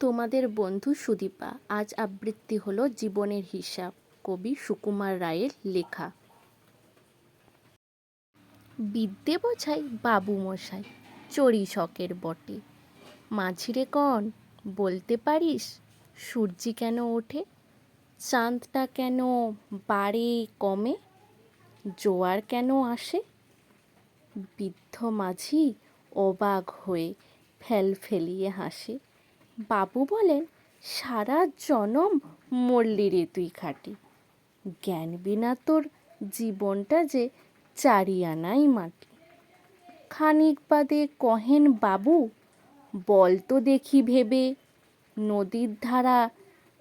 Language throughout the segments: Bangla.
তোমাদের বন্ধু সুদীপা। আজ আবৃত্তি হলো জীবনের হিসাব, কবি সুকুমার রায়ের লেখা। বিদ্যে বোঝাই বাবু মশাই, চড়ি শখের বটে। মাঝিরে কন, বলতে পারিস সূর্যি কেন ওঠে? চাঁদটা কেন বাড়ে কমে? জোয়ার কেন আসে? বৃদ্ধ মাঝি অবাক হয়ে ফেলিয়ে হাসে। বাবু বলেন, সারা জনম মরলি রে তুই খাটি। জ্ঞান বিনা তোর জীবনটা যে চারি আনাই মাটি। খানিক বাদে কহেন বাবু, বল তো দেখি ভেবে, নদীর ধারা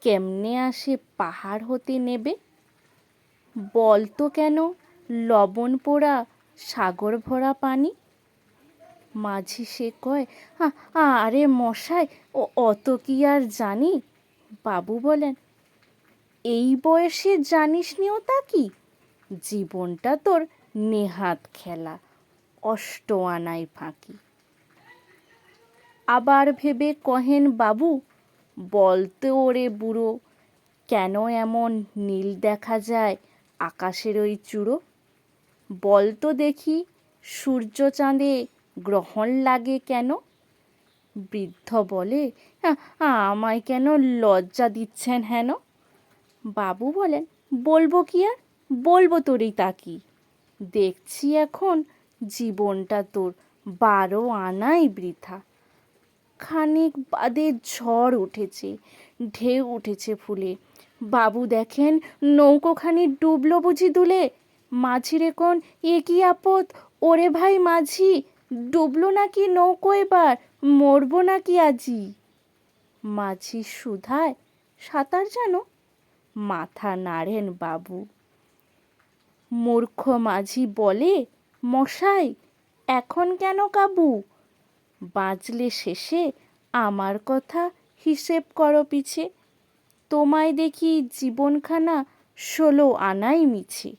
কেমনে আসে পাহাড় হতে নেবে? বল তো কেন লবণ পোড়া সাগর ভরা পানি? মাঝি সে কয়, আরে মশাই, অত কি আর জানি? বাবু বলেন, এই বয়সে জানিস নিও তা কি? জীবনটা তোর নেহাত খেলা, অষ্ট আনাই ফাঁকি। আবার ভেবে কহেন বাবু, বলতে ওরে বুড়ো, কেন এমন নীল দেখা যায় আকাশের ওই চূড়ো? বল তো দেখি সূর্য চাঁদে গ্রহণ লাগে কেন? বৃদ্ধ বলে, আমায় কেন লজ্জা দিচ্ছেন হেন? বাবু বলেন, বলবো কি আর, বলবো তোরই তা কি? দেখছি এখন জীবনটা তোর 12 আনাই বৃথা। খানিক বাদে ঝড় উঠেছে, ঢেউ উঠেছে ফুলে। বাবু দেখেন নৌকোখানি ডুবলো বুঝি দুলে। মাঝিরে কোন, এ কি আপদ, ওরে ভাই মাঝি, ডুবলো নাকি নৌকো এবার, মরবো নাকি আজি? মাঝি সুধায়, সাঁতার জানো? মাথা নাড়েন বাবু। মূর্খ মাঝি বলে, মশাই এখন কেন কাবু? বাঁচলে শেষে আমার কথা হিসেব করো পিছে। তোমায় দেখি জীবনখানা 16 আনাই মিছে।